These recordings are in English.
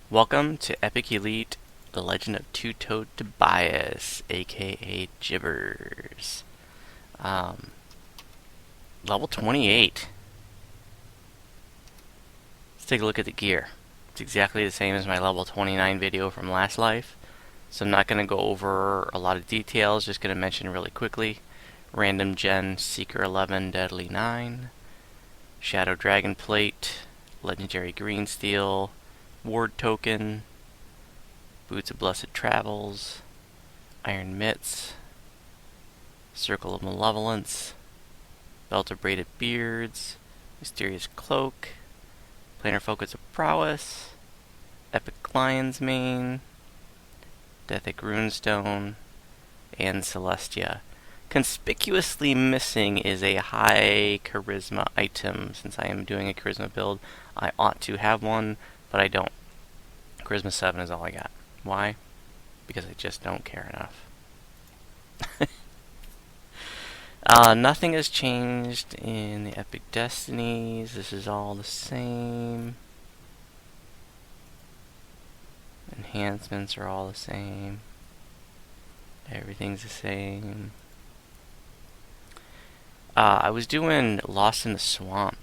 Welcome to Epic Elite, The Legend of Two-Toed Tobias, aka Jibbers. Um, Level 28. Let's take a look at the gear. It's exactly the same as my level 29 video from last life, so I'm not going to go over a lot of details, just going to mention really quickly. Random Gen Seeker 11 Deadly 9, Shadow Dragon Plate, Legendary Green Steel, Ward Token, Boots of Blessed Travels, Iron Mitts, Circle of Malevolence, Belt of Braided Beards, Mysterious Cloak, Planar Focus of Prowess, Epic Lion's Mane, Deathic Runestone, and Celestia. Conspicuously missing is a high charisma item. Since I am doing a charisma build, I ought to have one, but I don't. Charisma 7 is all I got. Why? Because I just don't care enough. Nothing has changed in the Epic Destinies. This is all the same. Enhancements are all the same. Everything's the same. I was doing Lost in the Swamp.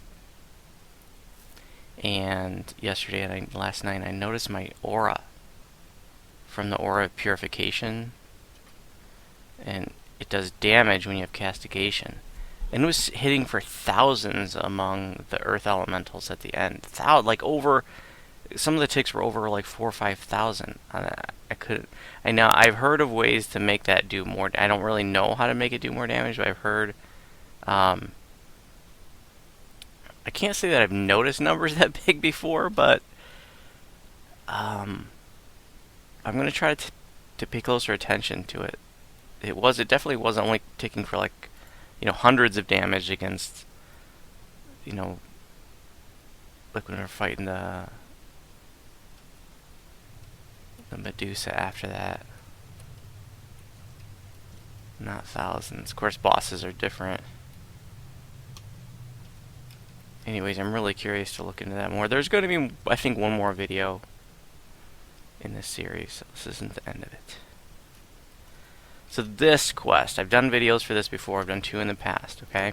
And yesterday and last night I noticed my aura from the aura of purification. And it does damage when you have castigation. And it was hitting for thousands among the earth elementals at the end. Some of the ticks were over like 4,000 or 5,000. I couldn't. I know I've heard of ways to make that do more. I don't really know how to make it do more damage, but I've heard. I can't say that I've noticed numbers that big before, but I'm gonna try to pay closer attention to it. It definitely wasn't only ticking for hundreds of damage against, like when we were fighting the Medusa after that. Not thousands. Of course, bosses are different. Anyways, I'm really curious to look into that more. There's going to be, I think, one more video in this series, so this isn't the end of it. So this quest, I've done videos for this before. I've done 2 in the past, okay?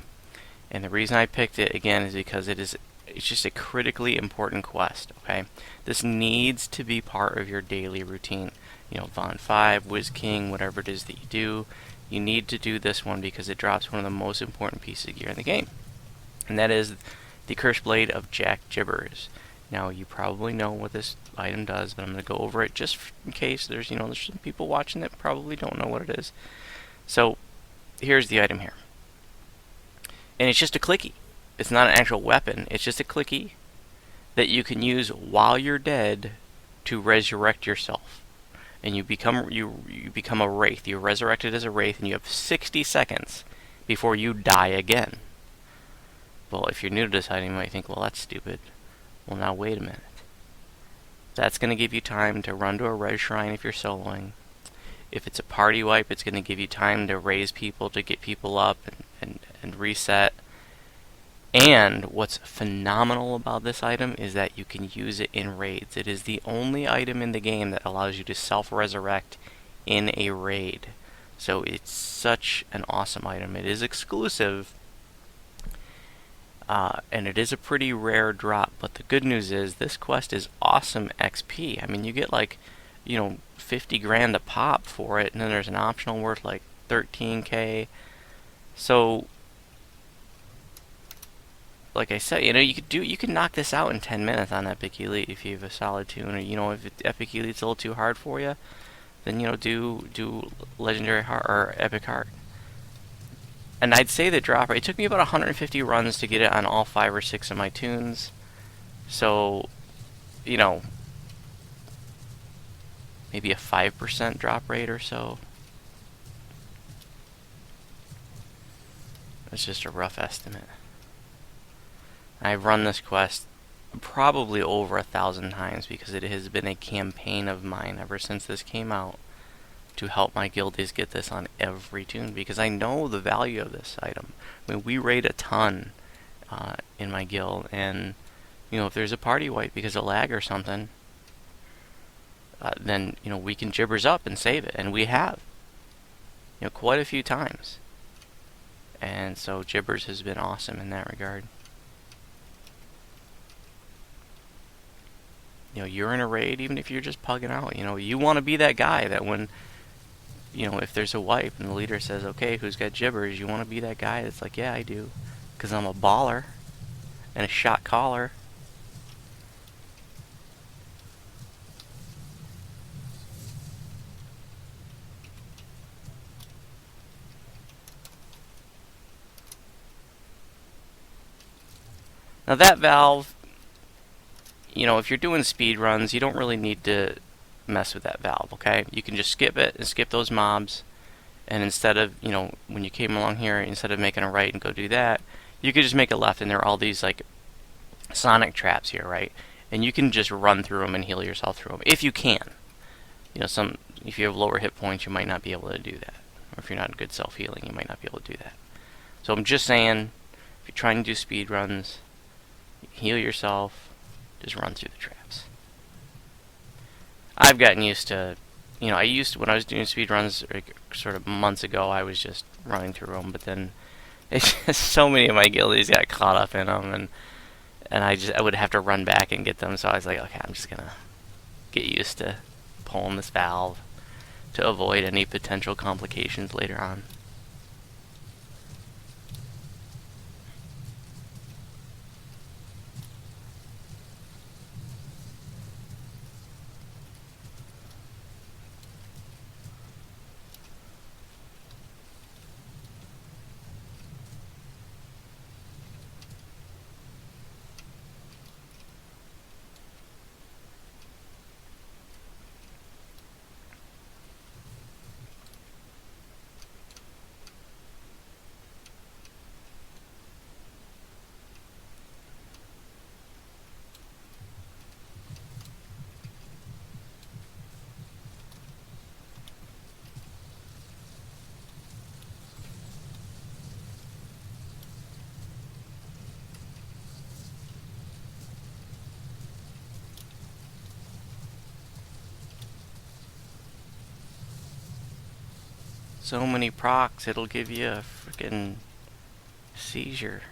And the reason I picked it, again, is because it's just a critically important quest, okay? This needs to be part of your daily routine. Von 5, Wiz King, whatever it is that you do, you need to do this one because it drops one of the most important pieces of gear in the game. And that is the Cursed Blade of Jack Jibbers. Now, you probably know what this item does, but I'm going to go over it just in case there's some people watching that probably don't know what it is. So, here's the item here. And it's just a clicky. It's not an actual weapon. It's just a clicky that you can use while you're dead to resurrect yourself. And you become a wraith. You're resurrected as a wraith, and you have 60 seconds before you die again. Well, if you're new to this item, you might think, well, that's stupid. Well, now wait a minute. That's going to give you time to run to a res shrine if you're soloing. If it's a party wipe, it's going to give you time to raise people, to get people up and reset. And what's phenomenal about this item is that you can use it in raids. It is the only item in the game that allows you to self-resurrect in a raid. So it's such an awesome item. It is exclusive. And it is a pretty rare drop, but the good news is this quest is awesome XP. I mean, you get 50 grand a pop for it, and then there's an optional worth like 13k. So, like I said, you can knock this out in 10 minutes on Epic Elite if you have a solid tune, or if Epic Elite's a little too hard for you, then do Legendary Heart or Epic Heart. And I'd say the drop rate, it took me about 150 runs to get it on all 5 or 6 of my tunes. So, maybe a 5% drop rate or so. That's just a rough estimate. I've run this quest probably over 1,000 times because it has been a campaign of mine ever since this came out, to help my guildies get this on every tune, because I know the value of this item. I mean, we raid a ton in my guild, and if there's a party wipe because of lag or something, then we can Jibbers up and save it, and we have quite a few times. And so Jibbers has been awesome in that regard. You're in a raid, even if you're just pugging out. You want to be that guy that when if there's a wipe and the leader says, okay, who's got Jibbers, you want to be that guy that's like, yeah, I do, because I'm a baller and a shot caller. Now that valve, if you're doing speed runs, you don't really need to mess with that valve, okay? You can just skip it and skip those mobs, and instead of, when you came along here, instead of making a right and go do that, you could just make a left, and there are all these, like, sonic traps here, right? And you can just run through them and heal yourself through them, if you can. If you have lower hit points, you might not be able to do that. Or if you're not good self-healing, you might not be able to do that. So I'm just saying, if you're trying to do speed runs, heal yourself, just run through the traps. I've gotten used to, when I was doing speed runs, like, sort of months ago, I was just running through them, but then it's just so many of my guildies got caught up in them, and I would have to run back and get them, so I was like, okay, I'm just gonna get used to pulling this valve to avoid any potential complications later on. So many procs, it'll give you a freaking seizure.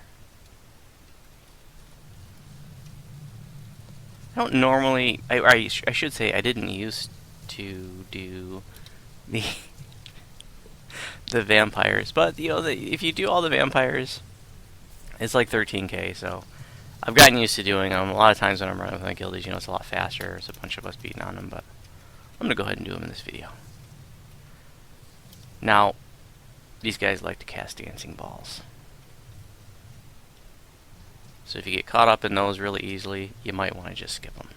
I don't normally, I should say I didn't used to do the the vampires, but if you do all the vampires, it's like 13k, so I've gotten used to doing them. A lot of times when I'm running with my guildies, it's a lot faster. There's a bunch of us beating on them, but I'm gonna go ahead and do them in this video. Now, these guys like to cast dancing balls. So if you get caught up in those really easily, you might want to just skip them.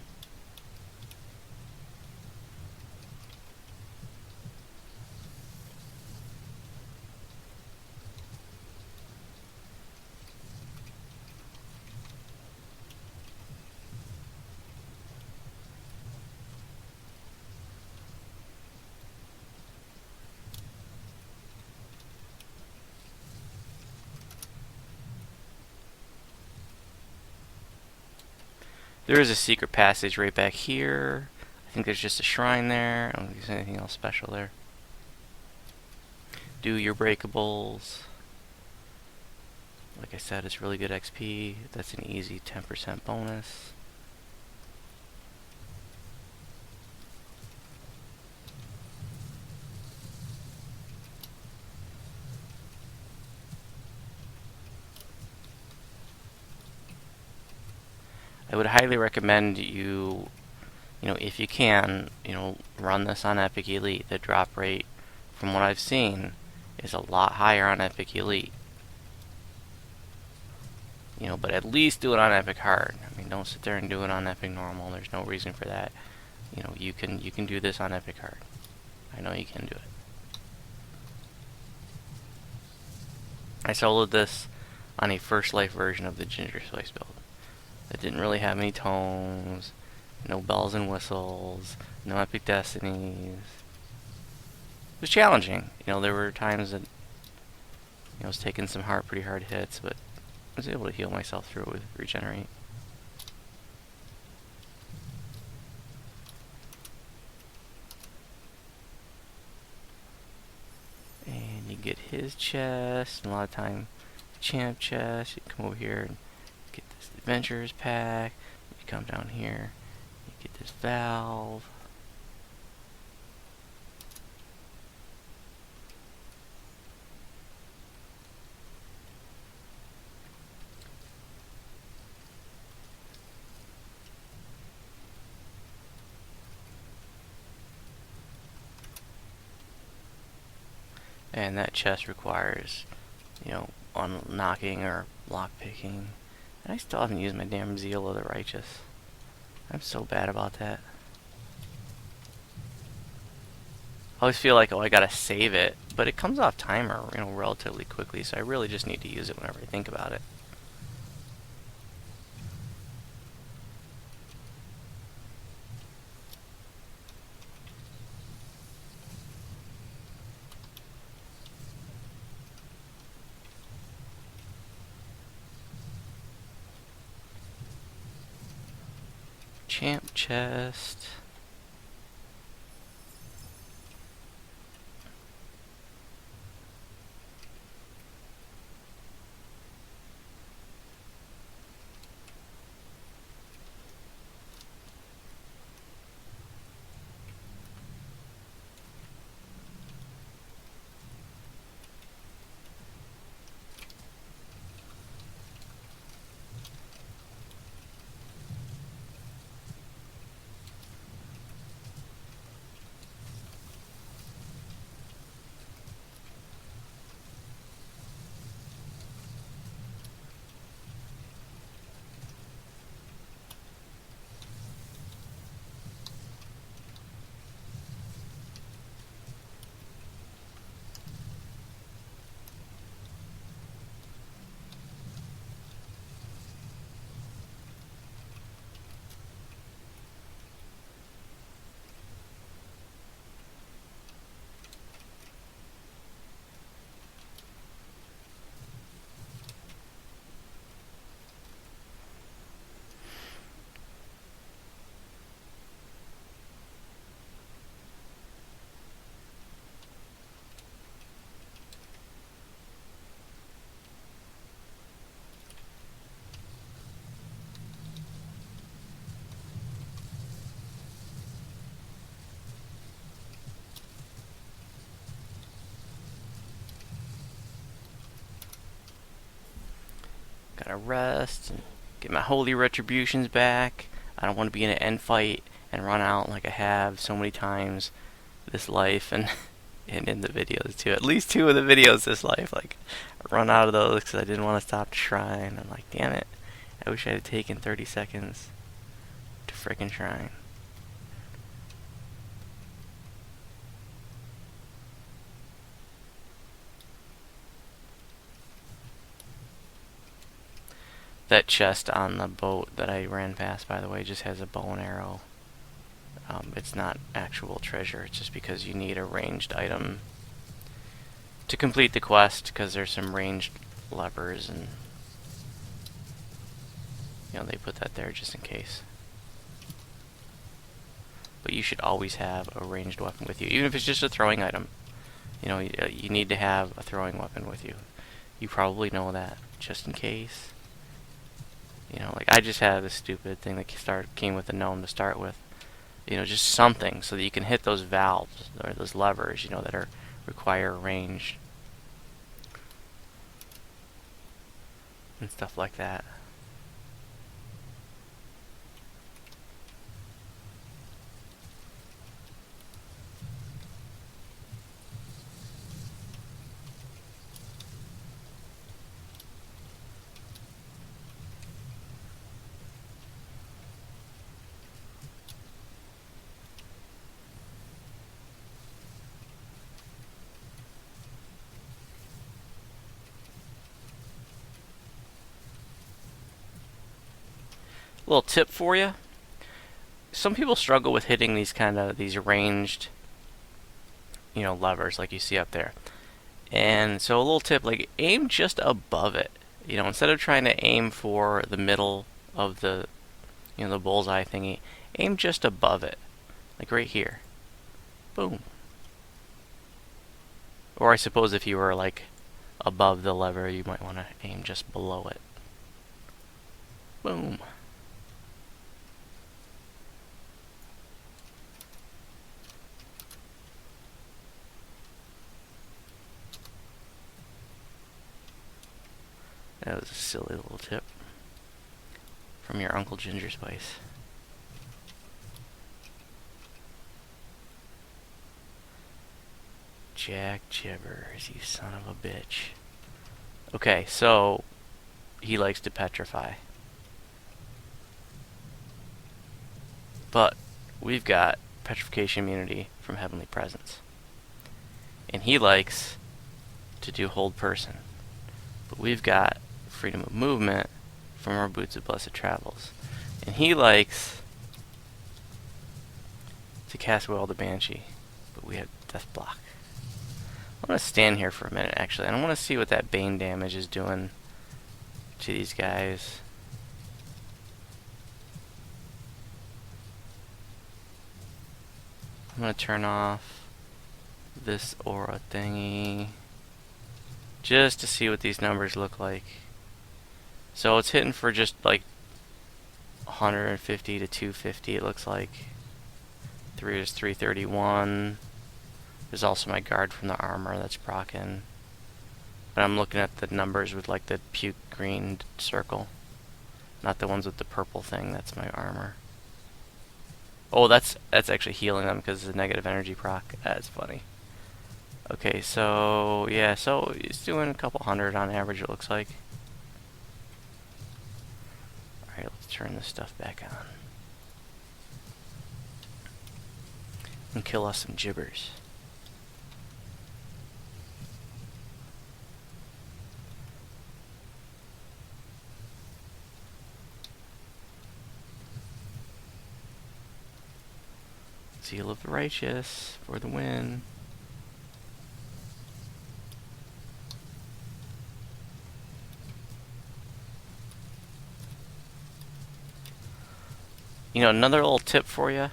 There is a secret passage right back here. I think there's just a shrine there. I don't think there's anything else special there. Do your breakables. Like I said, it's really good XP. That's an easy 10% bonus. I would highly recommend you, if you can, run this on Epic Elite. The drop rate, from what I've seen, is a lot higher on Epic Elite. But at least do it on Epic Hard. I mean, don't sit there and do it on Epic Normal. There's no reason for that. You can do this on Epic Hard. I know you can do it. I soloed this on a first life version of the Gingerspyce build. It didn't really have any tomes, no bells and whistles, no epic destinies. It was challenging. There were times that I was taking some pretty hard hits, but I was able to heal myself through it with Regenerate. his chest, and a lot of time champ chest. You come over here and get this adventurers pack. You come down here, you get this valve. And that chest requires, you know, unlocking or lockpicking. And I still haven't used my damn Zeal of the Righteous. I'm so bad about that. I always feel like, oh, I gotta save it, but it comes off timer, you know, relatively quickly, so I really just need to use it whenever I think about it. Champ chest. Gotta rest and get my holy retributions back. I don't want to be in an end fight and run out like I have so many times this life, and and in the videos too. At least 2 of the videos this life, like I run out of those because I didn't want to stop to shrine. I'm like, damn it! I wish I had taken 30 seconds to frickin' shrine. That chest on the boat that I ran past, by the way, just has a bow and arrow. It's not actual treasure. It's just because you need a ranged item to complete the quest, because there's some ranged levers, and you know, they put that there just in case. But you should always have a ranged weapon with you, even if it's just a throwing item. You know, you need to have a throwing weapon with you. You probably know that, just in case. You know, like I just had this stupid thing that came with the gnome to start with. You know, just something so that you can hit those valves or those levers, you know, that require range and stuff like that. Little tip for you. Some people struggle with hitting these ranged, you know, levers like you see up there. And so a little tip, like aim just above it. You know, instead of trying to aim for the middle of the, you know, the bullseye thingy, aim just above it. Like right here. Boom. Or I suppose if you were like above the lever, you might want to aim just below it. Boom. That was a silly little tip from your Uncle Gingerspyce. Jack Jibbers, you son of a bitch. Okay, so he likes to petrify. But we've got petrification immunity from Heavenly Presence. And he likes to do hold person. But we've got freedom of movement from our Boots of Blessed Travels. And he likes to cast Wail the Banshee. But we have Death Block. I'm going to stand here for a minute, actually. And I want to see what that Bane damage is doing to these guys. I'm going to turn off this aura thingy just to see what these numbers look like. So it's hitting for just like 150 to 250, it looks like. 3 is 331. There's also my guard from the armor that's proccing. But I'm looking at the numbers with like the puke green circle. Not the ones with the purple thing, that's my armor. Oh, that's actually healing them because it's a negative energy proc. That's funny. Okay, so yeah, so it's doing a couple hundred on average, it looks like. Alright, let's turn this stuff back on. And kill us some Jibbers. Seal of the Righteous for the win. You know, another little tip for you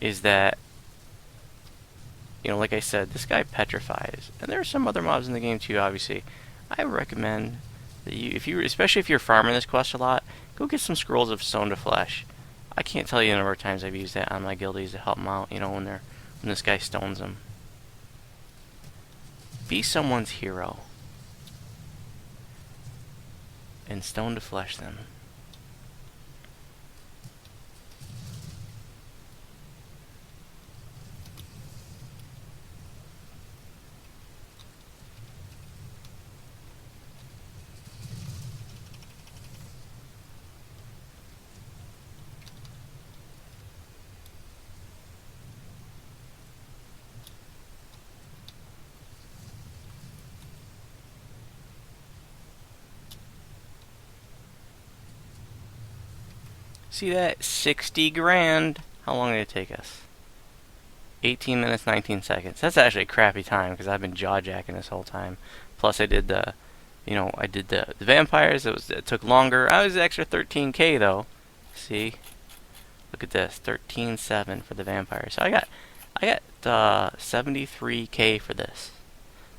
is that, you know, like I said, this guy petrifies, and there are some other mobs in the game too. Obviously, I recommend that you, especially if you're farming this quest a lot, go get some scrolls of Stone to Flesh. I can't tell you the number of times I've used that on my guildies to help them out. You know, when this guy stones them. Be someone's hero and Stone to Flesh them. See that? 60 grand. How long did it take us? 18 minutes, 19 seconds. That's actually a crappy time because I've been jaw-jacking this whole time. Plus I did the, you know, I did the vampires. It took longer. I was extra 13k though. See? Look at this. 13.7 for the vampires. So I got 73k for this.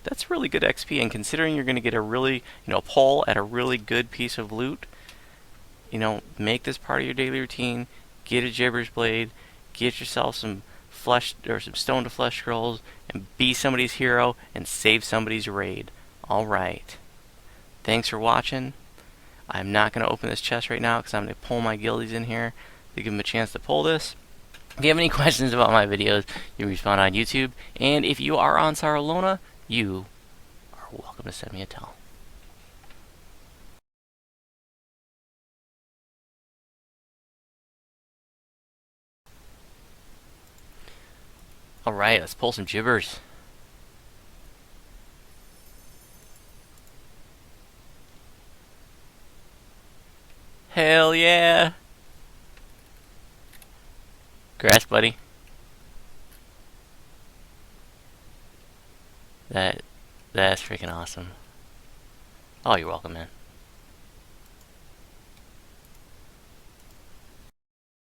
That's really good XP, and considering you're going to get a really, you know, pull at a really good piece of loot, you know, make this part of your daily routine. Get a Jibbers blade, get yourself some flesh or some Stone to Flesh scrolls, and be somebody's hero and save somebody's raid. Alright. Thanks for watching. I'm not going to open this chest right now because I'm going to pull my guildies in here to give them a chance to pull this. If you have any questions about my videos, you can respond on YouTube. And if you are on Saralona, you are welcome to send me a tell. Alright, let's pull some Jibbers. Hell yeah! Grass, buddy. That's freaking awesome. Oh, you're welcome, man.